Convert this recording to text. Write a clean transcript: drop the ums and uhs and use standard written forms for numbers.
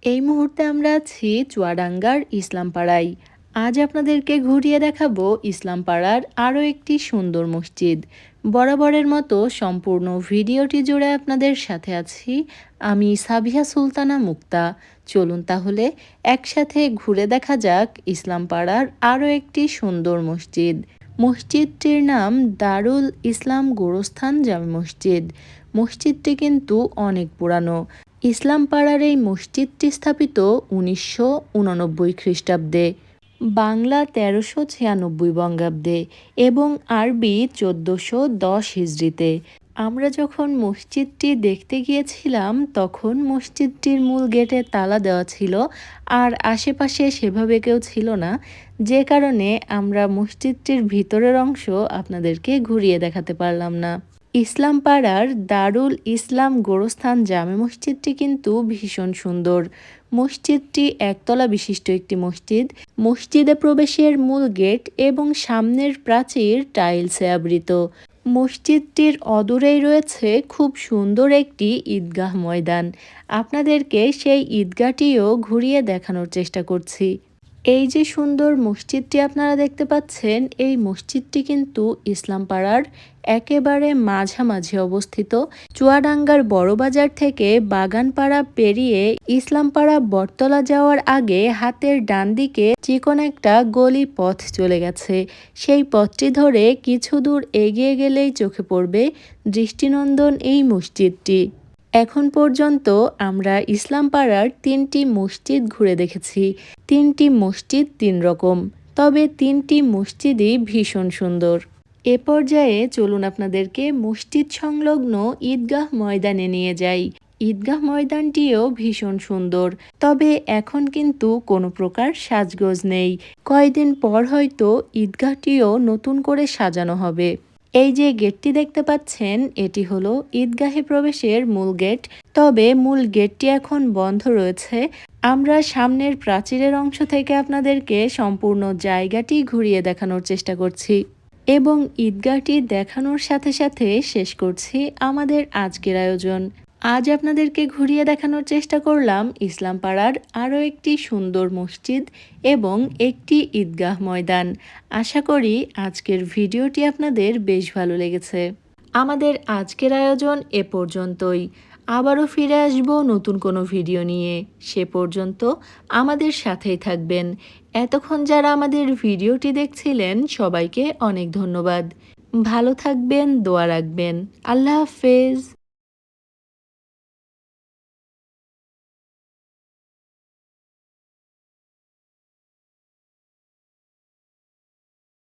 এই মুহূর্তে আমরা আছি চুয়াডাঙ্গার ইসলামপাড়ায়। আজ আপনাদেরকে ঘুরিয়ে দেখাবো ইসলামপাড়ার আরও একটি সুন্দর মসজিদ। বরাবরের মতো সম্পূর্ণ ভিডিওটি জুড়ে আপনাদের সাথে আছি আমি সাবিহা সুলতানা মুক্তা। চলুন তাহলে একসাথে ঘুরে দেখা যাক ইসলামপাড়ার আরও একটি সুন্দর মসজিদ। মসজিদটির নাম দারুল ইসলাম গোরস্থান জামে মসজিদ। মসজিদটি কিন্তু অনেক পুরানো। ইসলামপাড়ার এই মসজিদটি স্থাপিত ১৯৮৯ খ্রিস্টাব্দে, বাংলা ১৩৯৬ বঙ্গাব্দে এবং আরবি ১৪১০ হিজরিতে। আমরা যখন মসজিদটি দেখতে গিয়েছিলাম তখন মসজিদটির মূল গেটে তালা দেওয়া ছিল, আর আশেপাশে সেভাবে কেউ ছিল না, যে কারণে আমরা মসজিদটির ভিতরের অংশ আপনাদেরকে ঘুরিয়ে দেখাতে পারলাম না। ইসলামপাড়ার দারুল ইসলাম গোরস্থান জামে মসজিদটি কিন্তু ভীষণ সুন্দর। মসজিদটি একতলা বিশিষ্ট একটি মসজিদ। মসজিদে প্রবেশের মূল গেট এবং সামনের প্রাচীর টাইলসে আবৃত। মসজিদটির অদূরেই রয়েছে খুব সুন্দর একটি ঈদগাহ ময়দান। আপনাদেরকে সেই ঈদগাহটিও ঘুরিয়ে দেখানোর চেষ্টা করছি। এই যে সুন্দর মসজিদটি আপনারা দেখতে পাচ্ছেন, এই মসজিদটি কিন্তু ইসলামপাড়ার একেবারে মাঝামাঝি অবস্থিত। চুয়াডাঙ্গার বড়বাজার থেকে বাগানপাড়া পেরিয়ে ইসলামপাড়া বটতলা যাওয়ার আগে হাতের ডান দিকে চিকন একটা গলি পথ চলে গেছে। সেই পথটি ধরে কিছু দূর এগিয়ে গেলেই চোখে পড়বে দৃষ্টিনন্দন এই মসজিদটি। এখন পর্যন্ত আমরা ইসলামপাড়ার ৩টি মসজিদ ঘুরে দেখেছি। ৩টি মসজিদ ৩ রকম, তবে ৩টি মসজিদই ভীষণ সুন্দর। এ পর্যায়ে চলুন আপনাদেরকে মসজিদ সংলগ্ন ঈদগাহ ময়দানে নিয়ে যাই। ঈদগাহ ময়দানটিও ভীষণ সুন্দর, তবে এখন কিন্তু কোনো প্রকার সাজগোজ নেই। কয়েকদিন পর হয়তো ঈদগাহটিও নতুন করে সাজানো হবে। এই যে গেটটি দেখতে পাচ্ছেন, এটি হলো ঈদগাহে প্রবেশের মূল গেট, তবে মূল গেটটি এখন বন্ধ রয়েছে। আমরা সামনের প্রাচীরের অংশ থেকে আপনাদেরকে সম্পূর্ণ জায়গাটি ঘুরিয়ে দেখানোর চেষ্টা করছি এবং ঈদগাহটি দেখানোর সাথে সাথে শেষ করছি আমাদের আজকের আয়োজন। আজ আপনাদেরকে ঘুরিয়ে দেখানোর চেষ্টা করলাম ইসলামপাড়ার আরও একটি সুন্দর মসজিদ এবং একটি ঈদগাহ ময়দান। আশা করি আজকের ভিডিওটি আপনাদের বেশ ভালো লেগেছে। আমাদের আজকের আয়োজন এ পর্যন্তই। আবারও ফিরে আসব নতুন কোনো ভিডিও নিয়ে। সে পর্যন্ত আমাদের সাথেই থাকবেন। এতক্ষণ যারা আমাদের ভিডিওটি দেখছিলেন সবাইকে অনেক ধন্যবাদ। ভালো থাকবেন, দোয়া রাখবেন। আল্লাহ হাফেজ।